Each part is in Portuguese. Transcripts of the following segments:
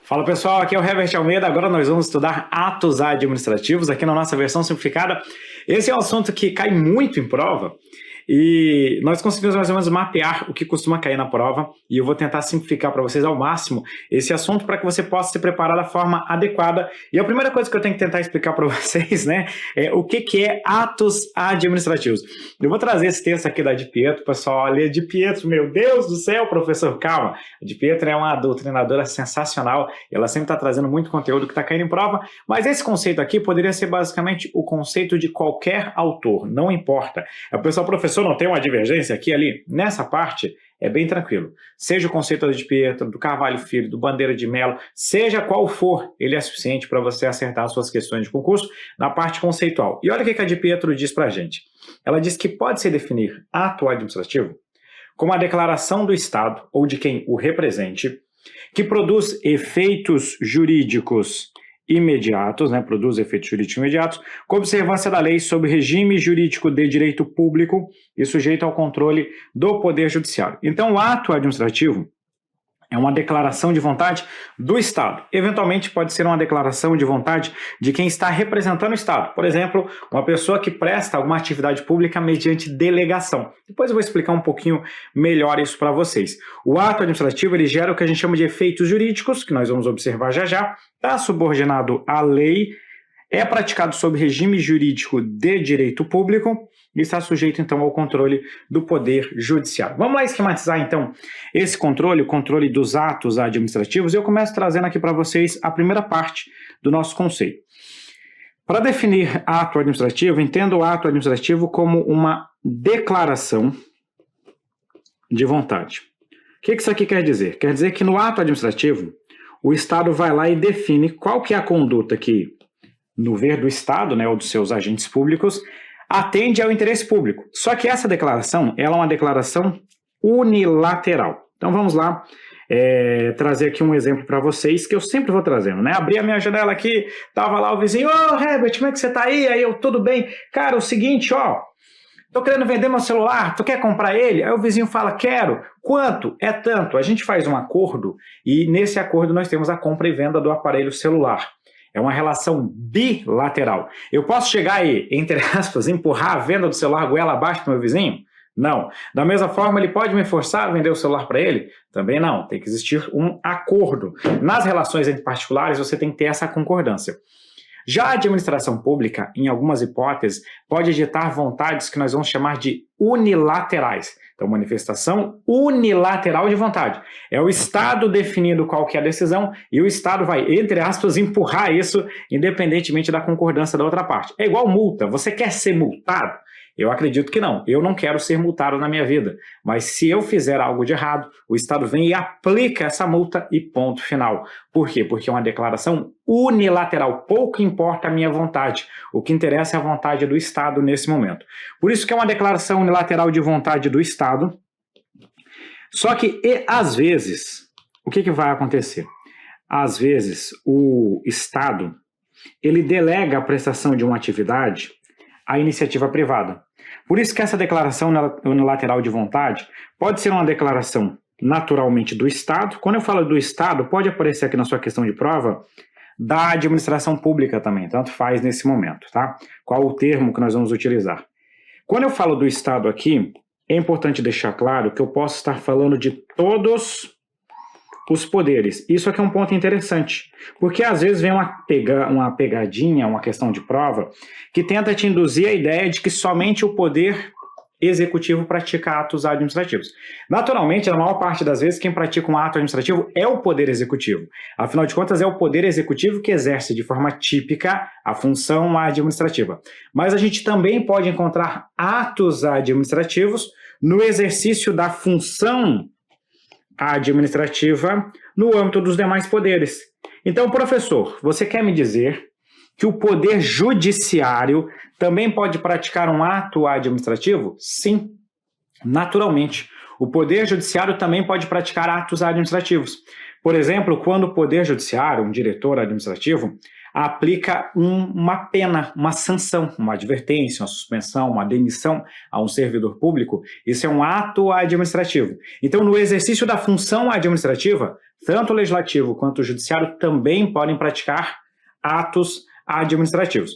Fala pessoal, aqui é o Herbert Almeida. Agora nós vamos estudar atos administrativos aqui na nossa versão simplificada. Esse é um assunto que cai muito em prova e nós conseguimos mais ou menos mapear o que costuma cair na prova e eu vou tentar simplificar para vocês ao máximo esse assunto para que você possa se preparar da forma adequada. E a primeira coisa que eu tenho que tentar explicar para vocês, é o que é atos administrativos. Eu vou trazer esse texto aqui da Di Pietro, pessoal. Olha, Di Pietro, meu Deus do céu, professor, calma. A Di Pietro é uma doutrinadora sensacional, ela sempre está trazendo muito conteúdo que está caindo em prova, mas esse conceito aqui poderia ser basicamente o conceito de qualquer autor, não importa. O pessoal, professor, não tem uma divergência aqui e ali? Nessa parte é bem tranquilo. Seja o conceito da Di Pietro, do Carvalho Filho, do Bandeira de Mello, seja qual for, ele é suficiente para você acertar as suas questões de concurso na parte conceitual. E olha o que a Di Pietro diz para a gente. Ela diz que pode-se definir ato administrativo como a declaração do Estado ou de quem o represente que produz efeitos jurídicos imediatos, produz efeitos jurídicos imediatos, com observância da lei sob regime jurídico de direito público e sujeito ao controle do Poder Judiciário. Então, o ato administrativo é uma declaração de vontade do Estado. Eventualmente pode ser uma declaração de vontade de quem está representando o Estado. Por exemplo, uma pessoa que presta alguma atividade pública mediante delegação. Depois eu vou explicar um pouquinho melhor isso para vocês. O ato administrativo ele gera o que a gente chama de efeitos jurídicos, que nós vamos observar já já, está subordinado à lei, é praticado sob regime jurídico de direito público e está sujeito, então, ao controle do Poder Judiciário. Vamos lá esquematizar, então, esse controle, o controle dos atos administrativos. Eu começo trazendo aqui para vocês a primeira parte do nosso conceito. Para definir ato administrativo, entenda o ato administrativo como uma declaração de vontade. O que isso aqui quer dizer? Quer dizer que no ato administrativo, o Estado vai lá e define qual que é a conduta que, no ver do Estado, ou dos seus agentes públicos, atende ao interesse público. Só que essa declaração, ela é uma declaração unilateral. Então vamos lá trazer aqui um exemplo para vocês, que eu sempre vou trazendo, Abri a minha janela aqui, tava lá o vizinho, Herbert, como é que você tá aí? Aí eu, tudo bem? Cara, é o seguinte, tô querendo vender meu celular, tu quer comprar ele? Aí o vizinho fala, quero. Quanto? É tanto. A gente faz um acordo e nesse acordo nós temos a compra e venda do aparelho celular. É uma relação bilateral. Eu posso chegar e, entre aspas, empurrar a venda do celular goela abaixo do meu vizinho? Não. Da mesma forma, ele pode me forçar a vender o celular para ele? Também não. Tem que existir um acordo. Nas relações entre particulares, você tem que ter essa concordância. Já a administração pública, em algumas hipóteses, pode editar vontades que nós vamos chamar de unilaterais. Então, manifestação unilateral de vontade. É o Estado definindo qual que é a decisão e o Estado vai, entre aspas, empurrar isso independentemente da concordância da outra parte. É igual multa. Você quer ser multado? Eu acredito que não. Eu não quero ser multado na minha vida. Mas se eu fizer algo de errado, o Estado vem e aplica essa multa e ponto final. Por quê? Porque é uma declaração unilateral. Pouco importa a minha vontade. O que interessa é a vontade do Estado nesse momento. Por isso que é uma declaração unilateral de vontade do Estado. Só que, às vezes, o que vai acontecer? Às vezes, o Estado, ele delega a prestação de uma atividade à iniciativa privada. Por isso que essa declaração unilateral de vontade pode ser uma declaração naturalmente do Estado. Quando eu falo do Estado, pode aparecer aqui na sua questão de prova da administração pública também, tanto faz nesse momento, tá? Qual o termo que nós vamos utilizar? Quando eu falo do Estado aqui, é importante deixar claro que eu posso estar falando de todos os poderes. Isso aqui é um ponto interessante, porque às vezes vem uma pegadinha, uma questão de prova, que tenta te induzir a ideia de que somente o poder executivo pratica atos administrativos. Naturalmente, na maior parte das vezes, quem pratica um ato administrativo é o poder executivo. Afinal de contas, é o poder executivo que exerce de forma típica a função administrativa. Mas a gente também pode encontrar atos administrativos no exercício da função administrativa no âmbito dos demais poderes. Então, professor, você quer me dizer que o Poder Judiciário também pode praticar um ato administrativo? Sim, naturalmente. O Poder Judiciário também pode praticar atos administrativos. Por exemplo, quando o Poder Judiciário, um diretor administrativo, aplica uma pena, uma sanção, uma advertência, uma suspensão, uma demissão a um servidor público. Isso é um ato administrativo. Então, no exercício da função administrativa, tanto o legislativo quanto o judiciário também podem praticar atos administrativos.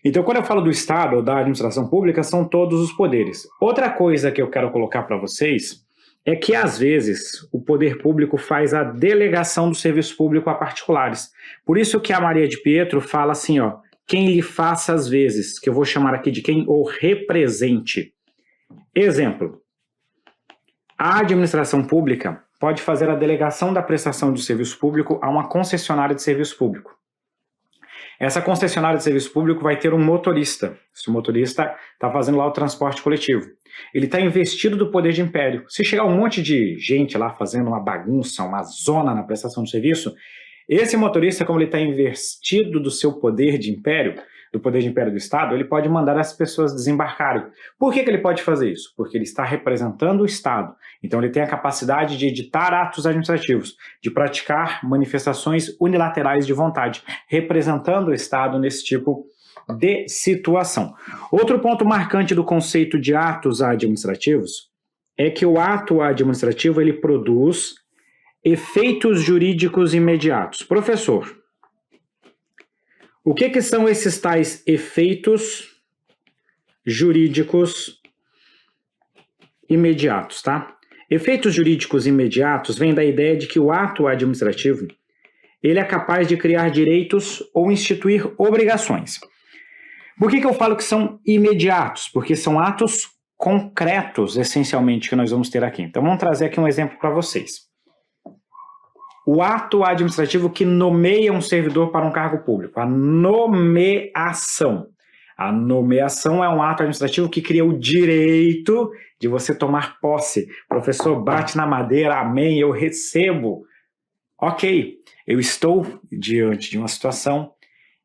Então, quando eu falo do Estado ou da administração pública, são todos os poderes. Outra coisa que eu quero colocar para vocês é que, às vezes, o poder público faz a delegação do serviço público a particulares. Por isso que a Maria de Pietro fala assim, ó, quem lhe faça às vezes, que eu vou chamar aqui de quem o represente. Exemplo, a administração pública pode fazer a delegação da prestação de serviço público a uma concessionária de serviço público. Essa concessionária de serviço público vai ter um motorista. Esse motorista está fazendo lá o transporte coletivo. Ele está investido do poder de império. Se chegar um monte de gente lá fazendo uma bagunça, uma zona na prestação de serviço, esse motorista, como ele está investido do seu poder de império, do poder de império do Estado, ele pode mandar as pessoas desembarcarem. Por que ele pode fazer isso? Porque ele está representando o Estado. Então ele tem a capacidade de editar atos administrativos, de praticar manifestações unilaterais de vontade, representando o Estado nesse tipo de situação. Outro ponto marcante do conceito de atos administrativos é que o ato administrativo ele produz efeitos jurídicos imediatos. Professor, o que são esses tais efeitos jurídicos imediatos, tá? Efeitos jurídicos imediatos vem da ideia de que o ato administrativo ele é capaz de criar direitos ou instituir obrigações. Por que eu falo que são imediatos? Porque são atos concretos, essencialmente, que nós vamos ter aqui. Então, vamos trazer aqui um exemplo para vocês. O ato administrativo que nomeia um servidor para um cargo público, a nomeação. A nomeação é um ato administrativo que cria o direito de você tomar posse. Professor, bate na madeira, amém, eu recebo. Ok, eu estou diante de uma situação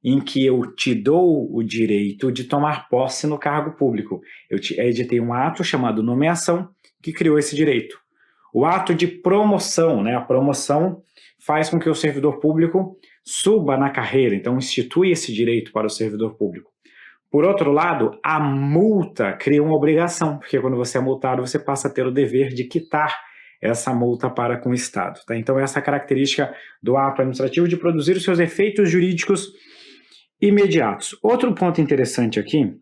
em que eu te dou o direito de tomar posse no cargo público. Eu editei um ato chamado nomeação que criou esse direito. O ato de promoção, né? A promoção faz com que o servidor público suba na carreira, então institui esse direito para o servidor público. Por outro lado, a multa cria uma obrigação, porque quando você é multado, você passa a ter o dever de quitar essa multa para com o Estado. Tá? Então, essa é a característica do ato administrativo de produzir os seus efeitos jurídicos imediatos. Outro ponto interessante aqui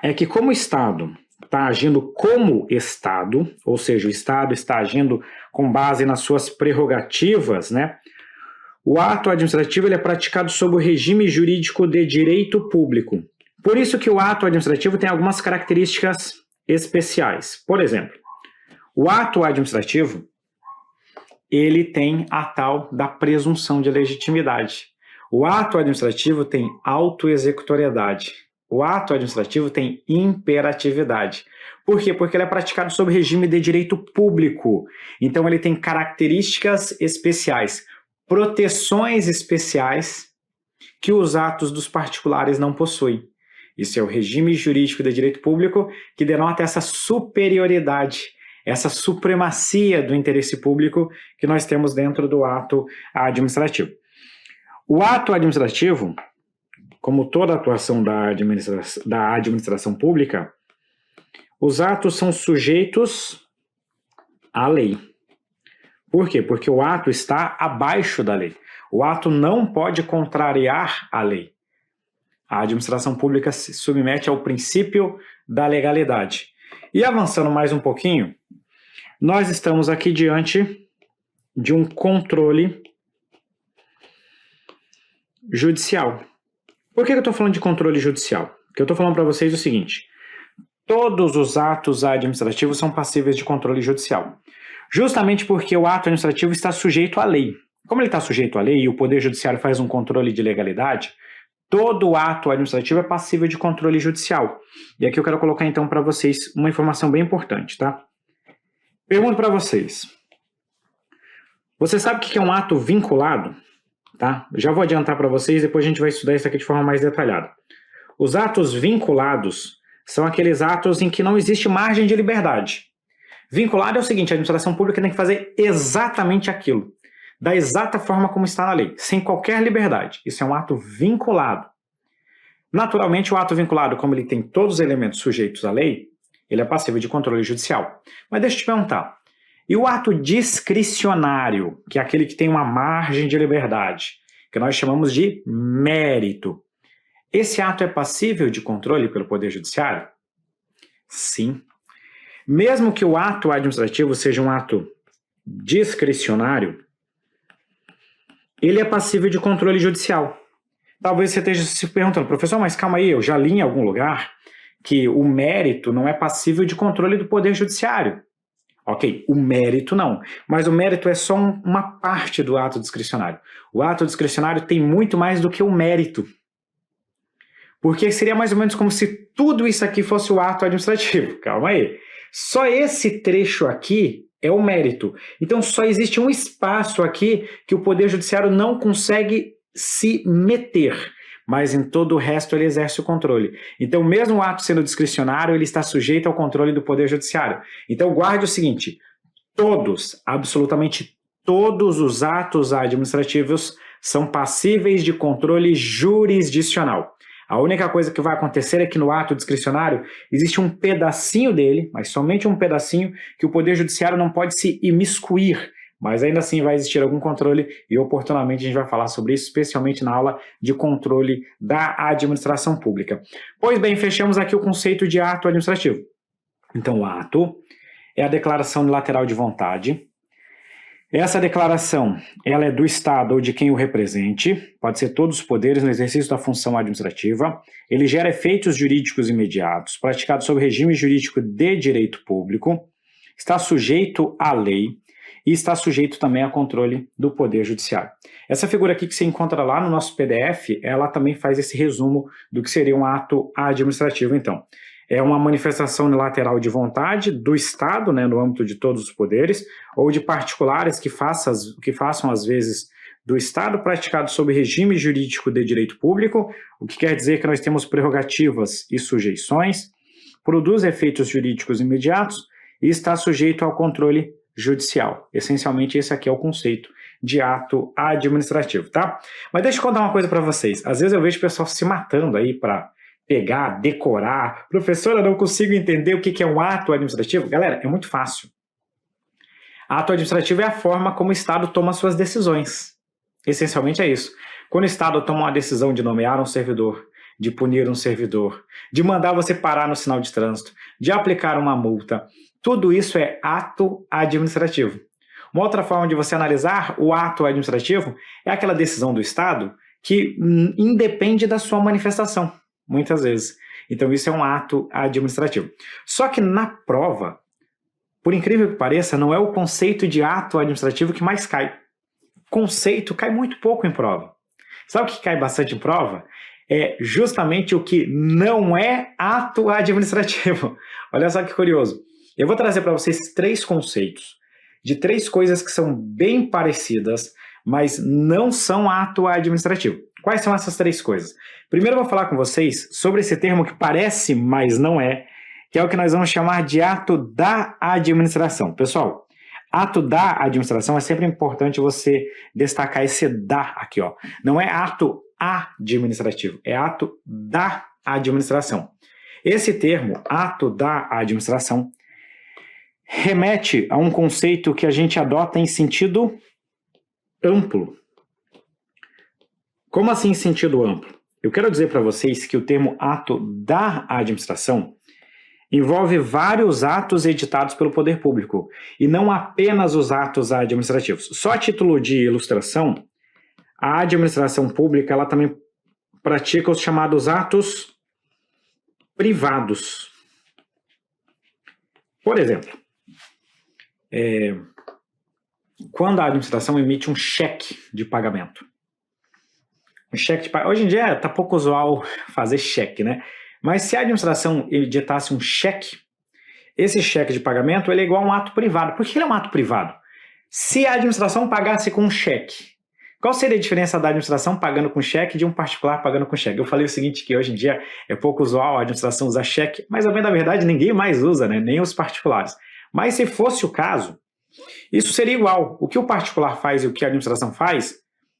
é que como o Estado está agindo como Estado, ou seja, o Estado está agindo com base nas suas prerrogativas, né? O ato administrativo ele é praticado sob o regime jurídico de direito público. Por isso que o ato administrativo tem algumas características especiais. Por exemplo, o ato administrativo ele tem a tal da presunção de legitimidade. O ato administrativo tem autoexecutoriedade. O ato administrativo tem imperatividade. Por quê? Porque ele é praticado sob regime de direito público. Então ele tem características especiais, proteções especiais que os atos dos particulares não possuem. Isso é o regime jurídico de direito público que denota essa superioridade, essa supremacia do interesse público que nós temos dentro do ato administrativo. O ato administrativo, como toda atuação da administração pública, os atos são sujeitos à lei. Por quê? Porque o ato está abaixo da lei. O ato não pode contrariar a lei. A administração pública se submete ao princípio da legalidade. E avançando mais um pouquinho, nós estamos aqui diante de um controle judicial. Por que eu estou falando de controle judicial? Porque eu estou falando para vocês o seguinte: todos os atos administrativos são passíveis de controle judicial. Justamente porque o ato administrativo está sujeito à lei. Como ele está sujeito à lei e o Poder Judiciário faz um controle de legalidade, todo ato administrativo é passível de controle judicial. E aqui eu quero colocar então para vocês uma informação bem importante, tá? Pergunto para vocês. Você sabe o que é um ato vinculado? Tá? Já vou adiantar para vocês, depois a gente vai estudar isso aqui de forma mais detalhada. Os atos vinculados são aqueles atos em que não existe margem de liberdade. Vinculado é o seguinte: a administração pública tem que fazer exatamente aquilo. da exata forma como está na lei, sem qualquer liberdade. Isso é um ato vinculado. Naturalmente, o ato vinculado, como ele tem todos os elementos sujeitos à lei, ele é passível de controle judicial. Mas deixa eu te perguntar, e o ato discricionário, que é aquele que tem uma margem de liberdade, que nós chamamos de mérito, esse ato é passível de controle pelo Poder Judiciário? Sim. Mesmo que o ato administrativo seja um ato discricionário, ele é passível de controle judicial. Talvez você esteja se perguntando, professor, mas calma aí, eu já li em algum lugar que o mérito não é passível de controle do Poder Judiciário. Ok, o mérito não, mas o mérito é só uma parte do ato discricionário. O ato discricionário tem muito mais do que o mérito. Porque seria mais ou menos como se tudo isso aqui fosse o ato administrativo. Calma aí. Só esse trecho aqui é o mérito. Então só existe um espaço aqui que o Poder Judiciário não consegue se meter, mas em todo o resto ele exerce o controle. Então mesmo o ato sendo discricionário, ele está sujeito ao controle do Poder Judiciário. Então guarde o seguinte, todos, absolutamente todos os atos administrativos são passíveis de controle jurisdicional. A única coisa que vai acontecer é que no ato discricionário existe um pedacinho dele, mas somente um pedacinho, que o Poder Judiciário não pode se imiscuir, mas ainda assim vai existir algum controle e oportunamente a gente vai falar sobre isso, especialmente na aula de controle da administração pública. Pois bem, fechamos aqui o conceito de ato administrativo. Então, o ato é a declaração unilateral de vontade. Essa declaração, ela é do Estado ou de quem o represente, pode ser todos os poderes no exercício da função administrativa. Ele gera efeitos jurídicos imediatos, praticados sob regime jurídico de direito público, está sujeito à lei e está sujeito também a controle do Poder Judiciário. Essa figura aqui que você encontra lá no nosso PDF, ela também faz esse resumo do que seria um ato administrativo, então. É uma manifestação unilateral de vontade do Estado, né, no âmbito de todos os poderes, ou de particulares que façam, às vezes, do Estado praticado sob regime jurídico de direito público, o que quer dizer que nós temos prerrogativas e sujeições, produz efeitos jurídicos imediatos e está sujeito ao controle judicial. Essencialmente, esse aqui é o conceito de ato administrativo, tá? Mas deixa eu contar uma coisa para vocês. Às vezes eu vejo o pessoal se matando aí para pegar, decorar. Professora, eu não consigo entender o que é um ato administrativo. Galera, é muito fácil. Ato administrativo é a forma como o Estado toma suas decisões. Essencialmente é isso. Quando o Estado toma uma decisão de nomear um servidor, de punir um servidor, de mandar você parar no sinal de trânsito, de aplicar uma multa, tudo isso é ato administrativo. Uma outra forma de você analisar o ato administrativo é aquela decisão do Estado que independe da sua manifestação. Muitas vezes. Então isso é um ato administrativo. Só que na prova, por incrível que pareça, não é o conceito de ato administrativo que mais cai. Conceito cai muito pouco em prova. Sabe o que cai bastante em prova? É justamente o que não é ato administrativo. Olha só que curioso. Eu vou trazer para vocês 3 conceitos de 3 coisas que são bem parecidas, mas não são ato administrativo. Quais são essas 3 coisas? Primeiro eu vou falar com vocês sobre esse termo que parece, mas não é, que é o que nós vamos chamar de ato da administração. Pessoal, ato da administração é sempre importante você destacar esse da aqui, ó. Não é ato administrativo, é ato da administração. Esse termo, ato da administração, remete a um conceito que a gente adota em sentido amplo. Como assim em sentido amplo? Eu quero dizer para vocês que o termo ato da administração envolve vários atos editados pelo poder público, e não apenas os atos administrativos. Só a título de ilustração, a administração pública ela também pratica os chamados atos privados. Por exemplo, quando a administração emite um cheque de pagamento. Hoje em dia está pouco usual fazer cheque, né? Mas se a administração editasse um cheque, esse cheque de pagamento ele é igual a um ato privado. Por que ele é um ato privado? Se a administração pagasse com um cheque, qual seria a diferença da administração pagando com cheque e de um particular pagando com cheque? Eu falei o seguinte, que hoje em dia é pouco usual a administração usar cheque, mas na verdade ninguém mais usa, né? Nem os particulares. Mas se fosse o caso, Isso seria igual. O que o particular faz e o que a administração faz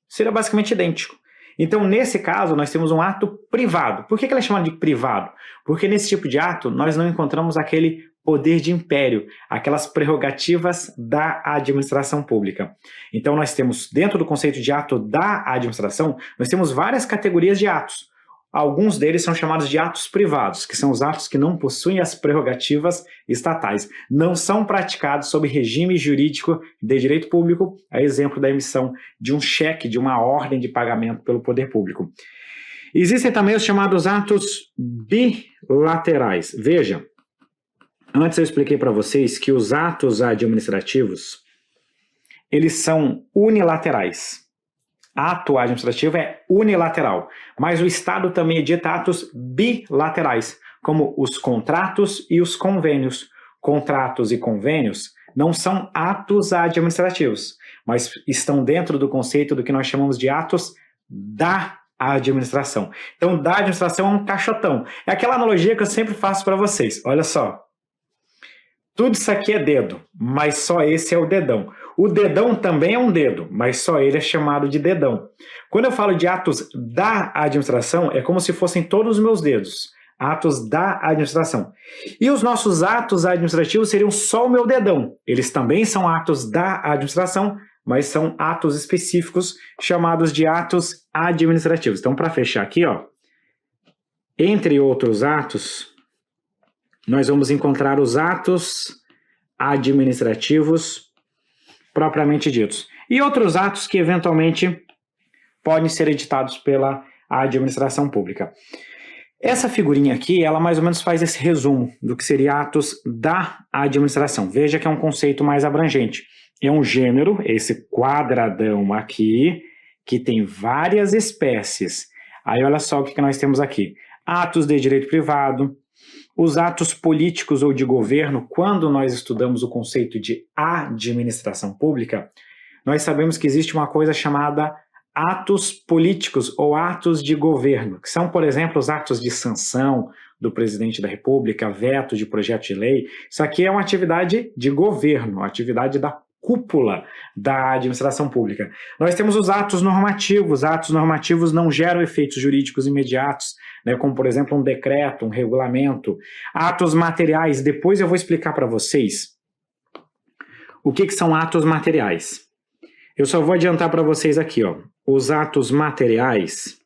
seria basicamente idêntico. Então, nesse caso, nós temos um ato privado. Por que ele é chamado de privado? Porque nesse tipo de ato, nós não encontramos aquele poder de império, aquelas prerrogativas da administração pública. Então, nós temos, dentro do conceito de ato da administração, nós temos várias categorias de atos. Alguns deles são chamados de atos privados, que são os atos que não possuem as prerrogativas estatais. Não são praticados sob regime jurídico de direito público, a exemplo da emissão de um cheque, de uma ordem de pagamento pelo poder público. Existem também os chamados atos bilaterais. Veja, antes eu expliquei para vocês que os atos administrativos, eles são unilaterais. Ato administrativo é unilateral, mas o Estado também edita atos bilaterais, como os contratos e os convênios. Contratos e convênios não são atos administrativos, mas estão dentro do conceito do que nós chamamos de atos da administração. Então, da administração é um caixotão. É aquela analogia que eu sempre faço para vocês. Olha só. Tudo isso aqui é dedo, mas só esse é o dedão. O dedão também é um dedo, mas só ele é chamado de dedão. Quando eu falo de atos da administração, é como se fossem todos os meus dedos. Atos da administração. E os nossos atos administrativos seriam só o meu dedão. Eles também são atos da administração, mas são atos específicos chamados de atos administrativos. Então, para fechar aqui, ó, entre outros atos, nós vamos encontrar os atos administrativos propriamente ditos. E outros atos que, eventualmente, podem ser editados pela administração pública. Essa figurinha aqui, ela mais ou menos faz esse resumo do que seria atos da administração. Veja que é um conceito mais abrangente. É um gênero, esse quadradão aqui, que tem várias espécies. Aí olha só o que nós temos aqui. Atos de direito privado, os atos políticos ou de governo. Quando nós estudamos o conceito de administração pública, nós sabemos que existe uma coisa chamada atos políticos ou atos de governo, que são, por exemplo, os atos de sanção do presidente da República, veto de projeto de lei. Isso aqui é uma atividade de governo, uma atividade da cúpula da administração pública. Nós temos os atos normativos. Atos normativos não geram efeitos jurídicos imediatos, né, como, por exemplo, um decreto, um regulamento. Atos materiais, depois eu vou explicar para vocês o que são atos materiais. Eu só vou adiantar para vocês aqui, ó. Os atos materiais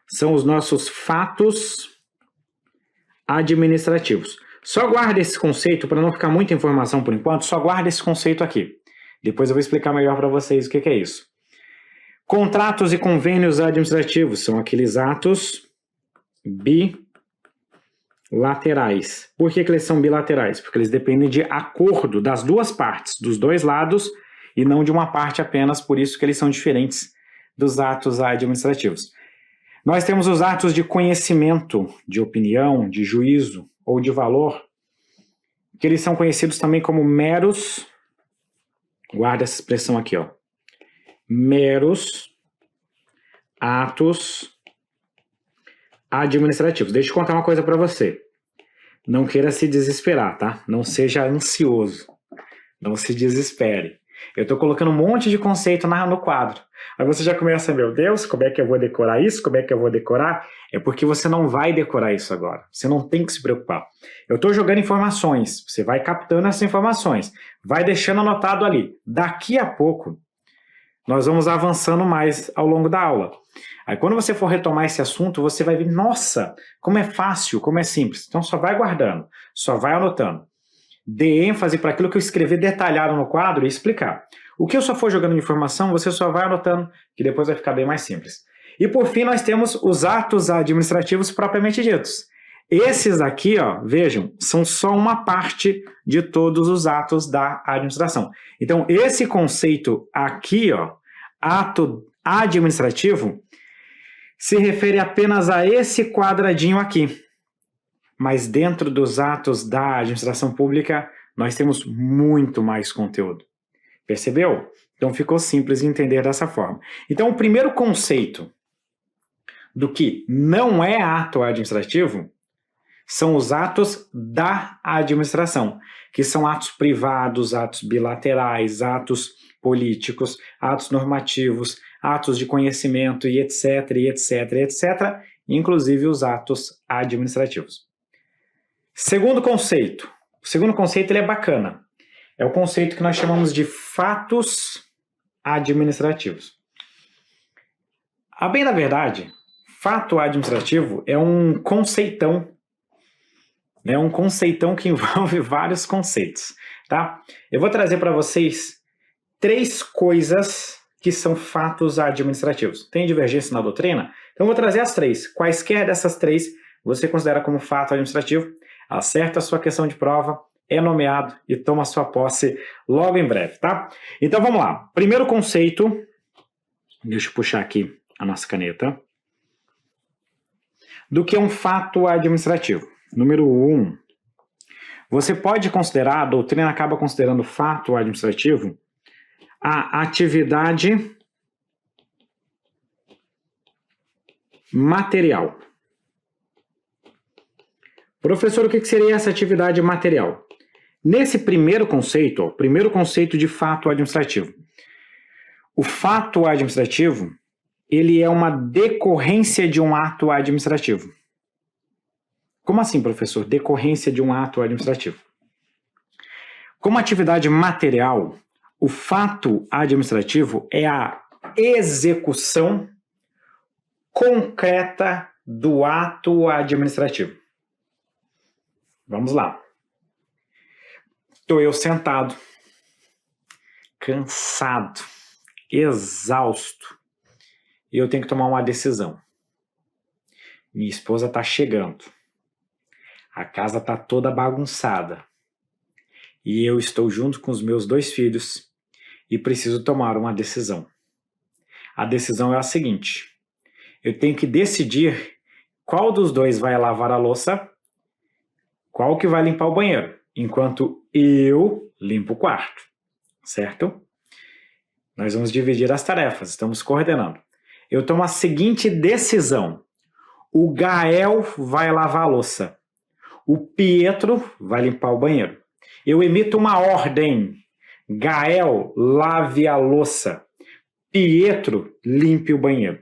são os nossos fatos administrativos. Só guarda esse conceito, para não ficar muita informação por enquanto, só guarda esse conceito aqui. Depois eu vou explicar melhor para vocês o que é isso. Contratos e convênios administrativos são aqueles atos bilaterais. Por que eles são bilaterais? Porque eles dependem de acordo das duas partes, dos dois lados, e não de uma parte apenas, por isso que eles são diferentes dos atos administrativos. Nós temos os atos de conhecimento, de opinião, de juízo ou de valor, que eles são conhecidos também como meros, guarda essa expressão aqui, ó, meros atos administrativos. Deixa eu contar uma coisa para você. Não queira se desesperar, tá? Não seja ansioso. Não se desespere. Eu estou colocando um monte de conceito no quadro. Aí você já começa, meu Deus, como é que eu vou decorar isso? Como é que eu vou decorar? É porque você não vai decorar isso agora. Você não tem que se preocupar. Eu estou jogando informações. Você vai captando essas informações. Vai deixando anotado ali. Daqui a pouco, nós vamos avançando mais ao longo da aula. Aí quando você for retomar esse assunto, você vai ver, nossa, como é fácil, como é simples. Então só vai guardando, só vai anotando. Dê ênfase para aquilo que eu escrevi detalhado no quadro e explicar. O que eu só for jogando de informação, você só vai anotando, que depois vai ficar bem mais simples. E por fim, nós temos os atos administrativos propriamente ditos. Esses aqui, ó, vejam, são só uma parte de todos os atos da administração. Então, esse conceito aqui, ó, ato administrativo, se refere apenas a esse quadradinho aqui. Mas dentro dos atos da administração pública, nós temos muito mais conteúdo. Percebeu? Então ficou simples de entender dessa forma. Então o primeiro conceito do que não é ato administrativo, são os atos da administração, que são atos privados, atos bilaterais, atos políticos, atos normativos, atos de conhecimento e etc, e etc, e etc, inclusive os atos administrativos. Segundo conceito. O segundo conceito ele é bacana. É o conceito que nós chamamos de fatos administrativos. A bem da verdade, fato administrativo é um conceitão. É um conceitão que envolve vários conceitos, tá? Eu vou trazer para vocês 3 coisas que são fatos administrativos. Tem divergência na doutrina? Então eu vou trazer as 3. Quaisquer dessas 3 você considera como fato administrativo, acerta a sua questão de prova, é nomeado e toma sua posse logo em breve, tá? Então vamos lá. Primeiro conceito, deixa eu puxar aqui a nossa caneta, do que é um fato administrativo. Número 1, você pode considerar, a doutrina acaba considerando fato administrativo, a atividade material. Professor, o que seria essa atividade material? Nesse primeiro conceito, primeiro conceito de fato administrativo. O fato administrativo, ele é uma decorrência de um ato administrativo. Como assim, professor? Decorrência de um ato administrativo. Como atividade material, o fato administrativo é a execução concreta do ato administrativo. Vamos lá. Estou eu sentado, cansado, exausto, e eu tenho que tomar uma decisão. Minha esposa está chegando. A casa está toda bagunçada. E eu estou junto com os meus 2 filhos e preciso tomar uma decisão. A decisão é a seguinte: eu tenho que decidir qual dos 2 vai lavar a louça, qual que vai limpar o banheiro, enquanto eu limpo o quarto, certo? Nós vamos dividir as tarefas, estamos coordenando. Eu tomo a seguinte decisão: o Gael vai lavar a louça. O Pietro vai limpar o banheiro. Eu emito uma ordem. Gael, lave a louça. Pietro, limpe o banheiro.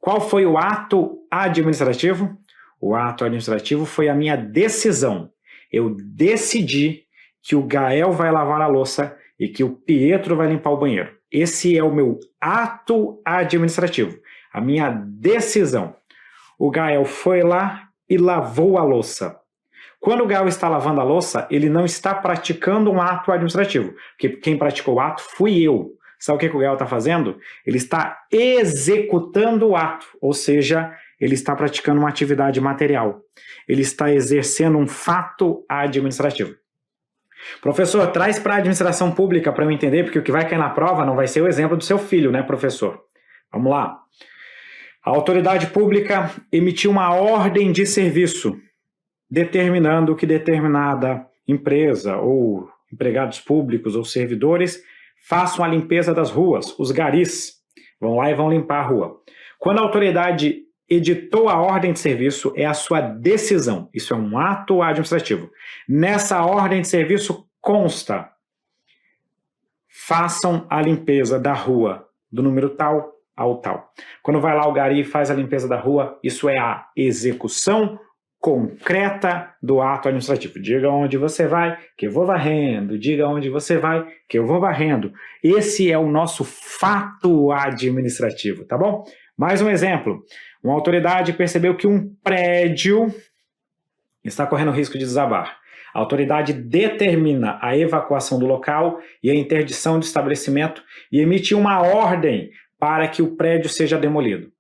Qual foi o ato administrativo? O ato administrativo foi a minha decisão. Eu decidi que o Gael vai lavar a louça e que o Pietro vai limpar o banheiro. Esse é o meu ato administrativo. A minha decisão. O Gael foi lá e lavou a louça. Quando o Gael está lavando a louça, ele não está praticando um ato administrativo, porque quem praticou o ato fui eu. Sabe o que o Gael está fazendo? Ele está executando o ato, ou seja, ele está praticando uma atividade material. Ele está exercendo um fato administrativo. Professor, traz para a administração pública para eu entender, porque o que vai cair na prova não vai ser o exemplo do seu filho, né, professor? Vamos lá. A autoridade pública emitiu uma ordem de serviço determinando que determinada empresa ou empregados públicos ou servidores façam a limpeza das ruas, os garis, vão lá e vão limpar a rua. Quando a autoridade editou a ordem de serviço, é a sua decisão, isso é um ato administrativo. Nessa ordem de serviço consta: façam a limpeza da rua do número tal ao tal. Quando vai lá o gari e faz a limpeza da rua, isso é a execução concreta do ato administrativo. Diga onde você vai, que eu vou varrendo. Diga onde você vai, que eu vou varrendo. Esse é o nosso fato administrativo, tá bom? Mais um exemplo. Uma autoridade percebeu que um prédio está correndo risco de desabar. A autoridade determina a evacuação do local e a interdição do estabelecimento e emite uma ordem para que o prédio seja demolido.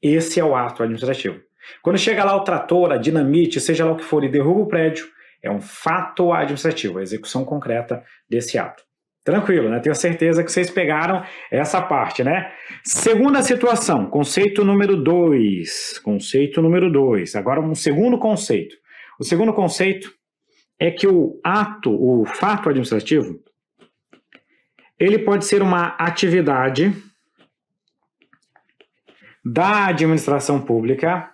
Esse é o ato administrativo. Quando chega lá o trator, a dinamite, seja lá o que for, e derruba o prédio, é um fato administrativo, a execução concreta desse ato. Tranquilo, né? Tenho certeza que vocês pegaram essa parte, né? Segunda situação, conceito número 2. Conceito número 2. Agora um segundo conceito. O segundo conceito é que o fato administrativo, ele pode ser uma atividade da administração pública,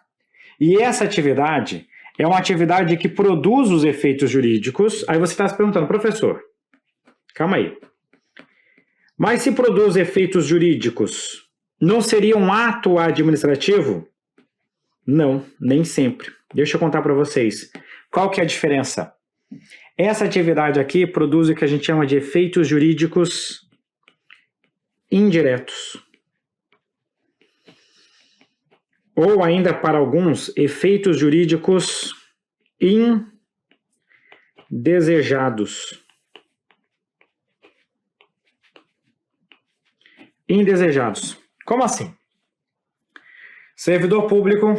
e essa atividade é uma atividade que produz os efeitos jurídicos. Aí você está se perguntando, professor, calma aí. Mas se produz efeitos jurídicos, não seria um ato administrativo? Não, nem sempre. Deixa eu contar para vocês. Qual que é a diferença? Essa atividade aqui produz o que a gente chama de efeitos jurídicos indiretos. Ou ainda, para alguns, efeitos jurídicos indesejados. Indesejados. Como assim? Servidor público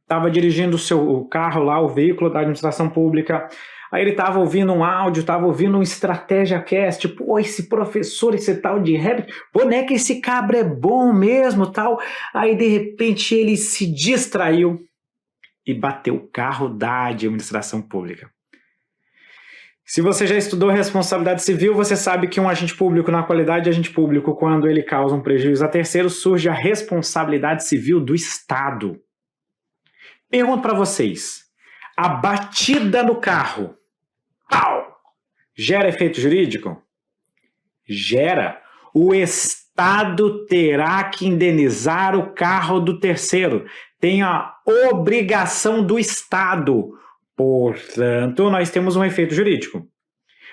estava dirigindo o carro lá, o veículo da administração pública. Aí ele estava ouvindo um áudio, estava ouvindo um Estratégia Cast. Pô, esse professor, esse tal de Herbert, pô, né, que esse cabra é bom mesmo, tal. Aí, de repente, ele se distraiu e bateu o carro da administração pública. Se você já estudou responsabilidade civil, você sabe que um agente público, na qualidade de agente público, quando ele causa um prejuízo a terceiros, surge a responsabilidade civil do Estado. Pergunto para vocês, a batida no carro, pau, gera efeito jurídico? Gera. O Estado terá que indenizar o carro do terceiro. Tem a obrigação do Estado. Portanto, nós temos um efeito jurídico.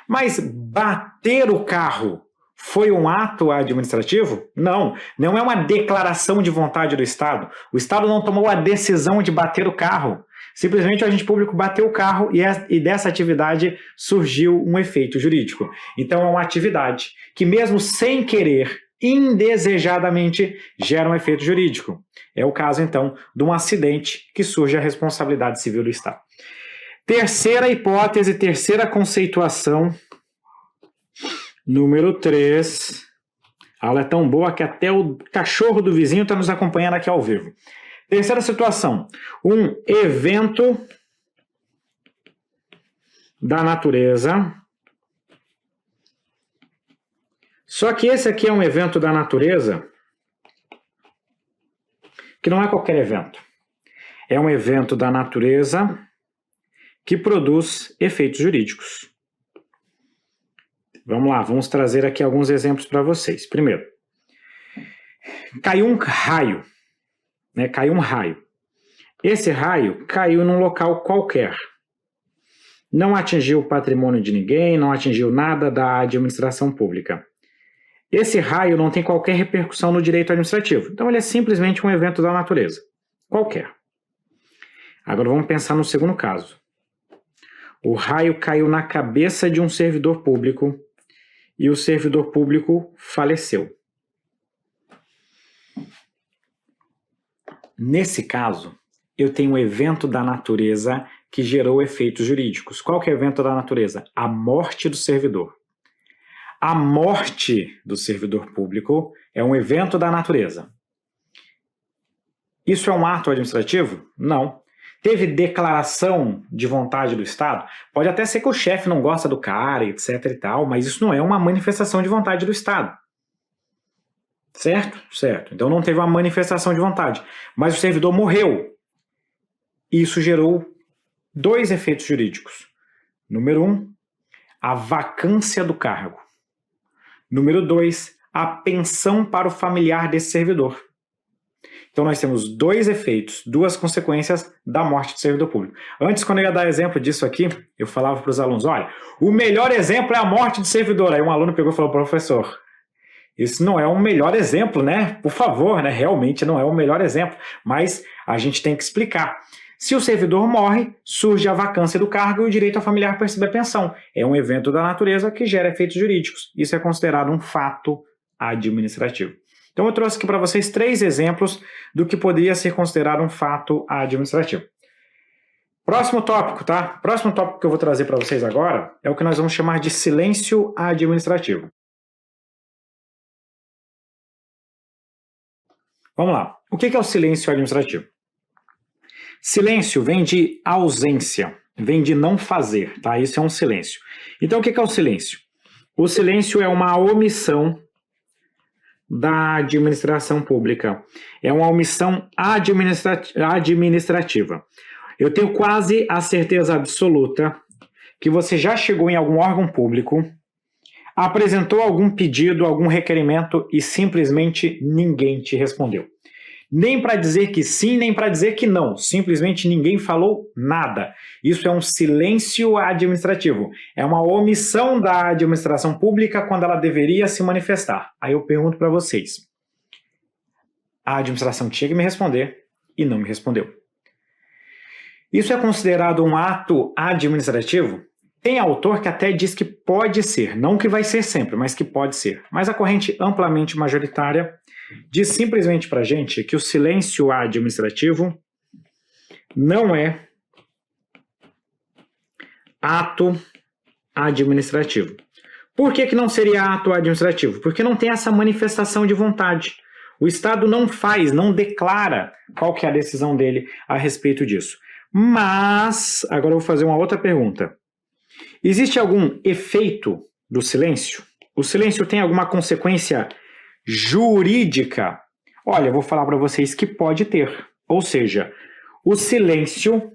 Mas bater o carro foi um ato administrativo? Não, não é uma declaração de vontade do Estado. O Estado não tomou a decisão de bater o carro. Simplesmente o agente público bateu o carro e dessa atividade surgiu um efeito jurídico. Então é uma atividade que, mesmo sem querer, indesejadamente, gera um efeito jurídico. É o caso, então, de um acidente que surge a responsabilidade civil do Estado. Terceira hipótese, terceira conceituação, número 3. A aula é tão boa que até o cachorro do vizinho está nos acompanhando aqui ao vivo. Terceira situação, um evento da natureza. Só que esse aqui é um evento da natureza que não é qualquer evento. É um evento da natureza que produz efeitos jurídicos. Vamos lá, vamos trazer aqui alguns exemplos para vocês. Primeiro, caiu um raio. Caiu um raio. Esse raio caiu num local qualquer. Não atingiu o patrimônio de ninguém, não atingiu nada da administração pública. Esse raio não tem qualquer repercussão no direito administrativo. Então ele é simplesmente um evento da natureza. Qualquer. Agora vamos pensar no segundo caso. O raio caiu na cabeça de um servidor público e o servidor público faleceu. Nesse caso, eu tenho um evento da natureza que gerou efeitos jurídicos. Qual que é o evento da natureza? A morte do servidor. A morte do servidor público é um evento da natureza. Isso é um ato administrativo? Não. Teve declaração de vontade do Estado? Pode até ser que o chefe não gosta do cara, etc e tal, mas isso não é uma manifestação de vontade do Estado. Certo? Certo. Então não teve uma manifestação de vontade. Mas o servidor morreu. Isso gerou 2 efeitos jurídicos. Número 1, a vacância do cargo. Número 2, a pensão para o familiar desse servidor. Então nós temos 2 efeitos, 2 consequências da morte do servidor público. Antes, quando eu ia dar exemplo disso aqui, eu falava para os alunos, olha, o melhor exemplo é a morte do servidor. Aí um aluno pegou e falou, professor, isso não é um melhor exemplo, né? Por favor, né? Realmente não é o melhor exemplo. Mas a gente tem que explicar. Se o servidor morre, surge a vacância do cargo e o direito ao familiar perceber a pensão. É um evento da natureza que gera efeitos jurídicos. Isso é considerado um fato administrativo. Então eu trouxe aqui para vocês 3 exemplos do que poderia ser considerado um fato administrativo. Próximo tópico, tá? Próximo tópico que eu vou trazer para vocês agora é o que nós vamos chamar de silêncio administrativo. Vamos lá. O que é o silêncio administrativo? Silêncio vem de ausência, vem de não fazer, tá? Isso é um silêncio. Então o que é o silêncio? O silêncio é uma omissão da administração pública. É uma omissão administrativa. Eu tenho quase a certeza absoluta que você já chegou em algum órgão público, apresentou algum pedido, algum requerimento e simplesmente ninguém te respondeu. Nem para dizer que sim, nem para dizer que não. Simplesmente ninguém falou nada. Isso é um silêncio administrativo. É uma omissão da administração pública quando ela deveria se manifestar. Aí eu pergunto para vocês. A administração tinha que me responder e não me respondeu. Isso é considerado um ato administrativo? Tem autor que até diz que pode ser, não que vai ser sempre, mas que pode ser. Mas a corrente amplamente majoritária diz simplesmente para a gente que o silêncio administrativo não é ato administrativo. Por que não seria ato administrativo? Porque não tem essa manifestação de vontade. O Estado não faz, não declara qual que é a decisão dele a respeito disso. Mas, agora eu vou fazer uma outra pergunta. Existe algum efeito do silêncio? O silêncio tem alguma consequência jurídica? Olha, eu vou falar para vocês que pode ter. Ou seja, o silêncio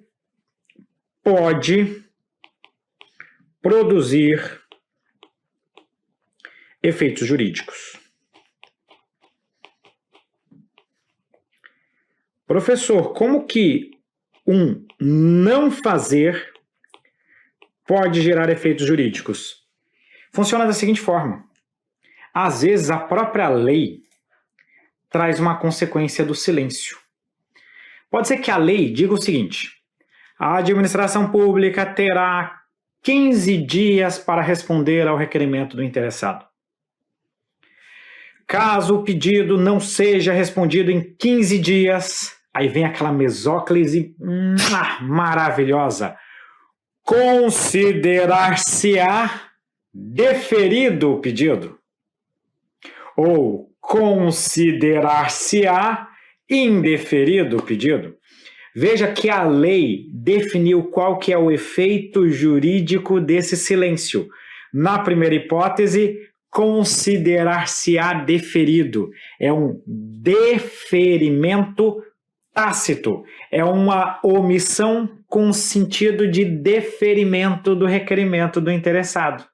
pode produzir efeitos jurídicos. Professor, como que um não fazer pode gerar efeitos jurídicos? Funciona da seguinte forma. Às vezes, a própria lei traz uma consequência do silêncio. Pode ser que a lei diga o seguinte: a administração pública terá 15 dias para responder ao requerimento do interessado. Caso o pedido não seja respondido em 15 dias, aí vem aquela mesóclise maravilhosa. Considerar-se-á deferido o pedido. Ou considerar-se-á indeferido o pedido. Veja que a lei definiu qual que é o efeito jurídico desse silêncio. Na primeira hipótese, considerar-se-á deferido. É um deferimento tácito. É uma omissão com sentido de deferimento do requerimento do interessado.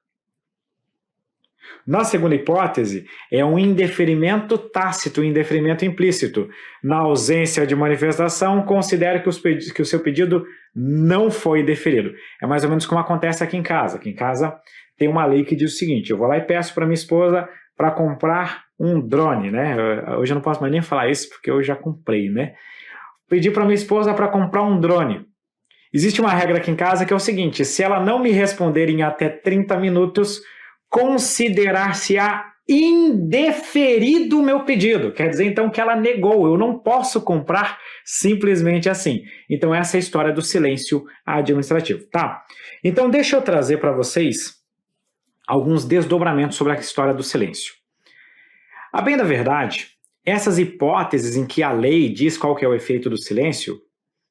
Na segunda hipótese, é um indeferimento tácito, indeferimento implícito. Na ausência de manifestação, considere que o seu pedido não foi deferido. É mais ou menos como acontece aqui em casa. Aqui em casa tem uma lei que diz o seguinte: eu vou lá e peço para minha esposa para comprar um drone, né? Hoje eu não posso mais nem falar isso porque eu já comprei, né? Pedi para minha esposa para comprar um drone. Existe uma regra aqui em casa que é o seguinte: se ela não me responder em até 30 minutos, considerar-se-á indeferido o meu pedido. Quer dizer, então, que ela negou. Eu não posso comprar simplesmente assim. Então, essa é a história do silêncio administrativo, tá? Então, deixa eu trazer para vocês alguns desdobramentos sobre a história do silêncio. A bem da verdade, essas hipóteses em que a lei diz qual que é o efeito do silêncio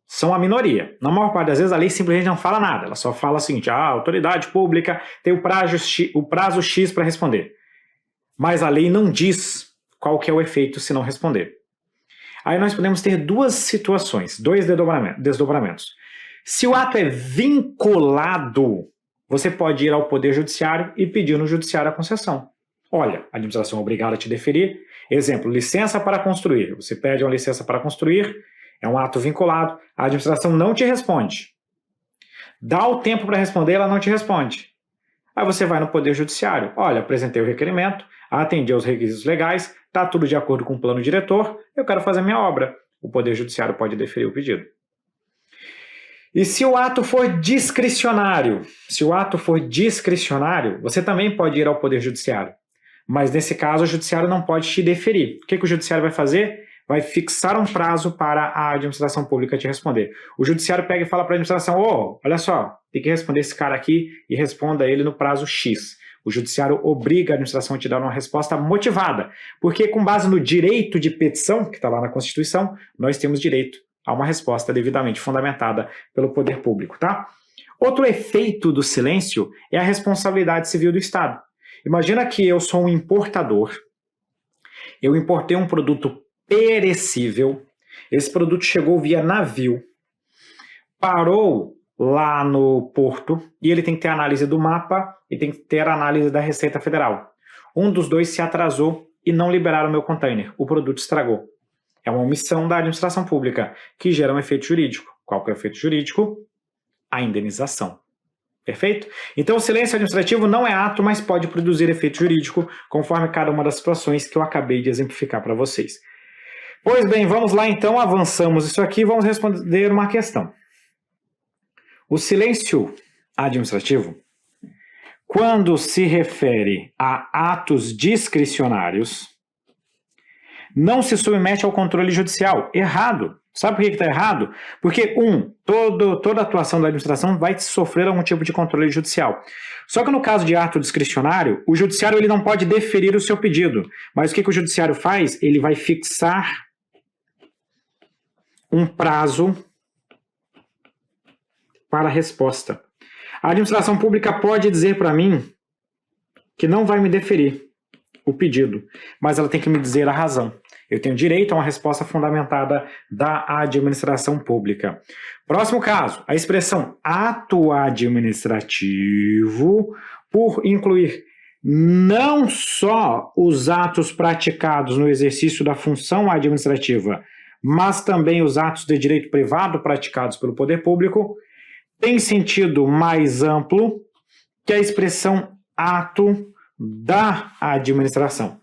são a minoria. Na maior parte das vezes, a lei simplesmente não fala nada. Ela só fala o seguinte: a autoridade pública tem o prazo X para responder. Mas a lei não diz qual que é o efeito se não responder. Aí nós podemos ter duas situações, dois desdobramentos. Se o ato é vinculado, você pode ir ao Poder Judiciário e pedir no Judiciário a concessão. Olha, a administração é obrigada a te deferir. Exemplo, licença para construir. Você pede uma licença para construir, é um ato vinculado, a administração não te responde. Dá o tempo para responder, ela não te responde. Aí você vai no Poder Judiciário. Olha, apresentei o requerimento, atendi aos requisitos legais, está tudo de acordo com o plano diretor, eu quero fazer a minha obra. O Poder Judiciário pode deferir o pedido. E se o ato for discricionário? Você também pode ir ao Poder Judiciário. Mas nesse caso, o Judiciário não pode te deferir. O que o Judiciário vai fazer? Vai fixar um prazo para a administração pública te responder. O Judiciário pega e fala para a administração: olha só, tem que responder esse cara aqui e responda ele no prazo X. O Judiciário obriga a administração a te dar uma resposta motivada, porque com base no direito de petição, que está lá na Constituição, nós temos direito a uma resposta devidamente fundamentada pelo poder público, tá? Outro efeito do silêncio é a responsabilidade civil do Estado. Imagina que eu sou um importador, eu importei um produto perecível, esse produto chegou via navio, parou lá no porto e ele tem que ter a análise do mapa e tem que ter a análise da Receita Federal. Um dos dois se atrasou e não liberaram o meu container. O produto estragou. É uma omissão da administração pública que gera um efeito jurídico. Qual que é o efeito jurídico? A indenização. Perfeito? Então, o silêncio administrativo não é ato, mas pode produzir efeito jurídico, conforme cada uma das situações que eu acabei de exemplificar para vocês. Pois bem, vamos lá então, avançamos isso aqui, vamos responder uma questão. O silêncio administrativo, quando se refere a atos discricionários, não se submete ao controle judicial. Errado. Sabe por que está errado? Porque, toda atuação da administração vai sofrer algum tipo de controle judicial. Só que no caso de ato discricionário, o judiciário ele não pode deferir o seu pedido. Mas o que o judiciário faz? Ele vai fixar um prazo para a resposta. A administração pública pode dizer para mim que não vai me deferir o pedido, mas ela tem que me dizer a razão. Eu tenho direito a uma resposta fundamentada da administração pública. Próximo caso, a expressão ato administrativo, por incluir não só os atos praticados no exercício da função administrativa, mas também os atos de direito privado praticados pelo poder público, tem sentido mais amplo que a expressão ato da administração.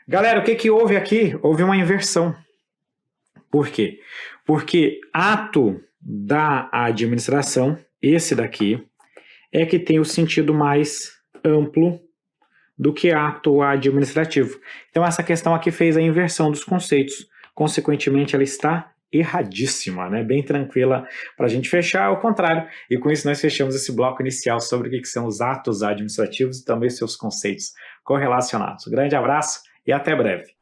Galera, o que houve aqui? Houve uma inversão. Por quê? Porque ato da administração, esse daqui, é que tem o sentido mais amplo do que ato administrativo. Então, essa questão aqui fez a inversão dos conceitos. Consequentemente, ela está erradíssima, né? Bem tranquila para a gente fechar, ao contrário. E com isso, nós fechamos esse bloco inicial sobre o que são os atos administrativos e também seus conceitos correlacionados. Grande abraço e até breve.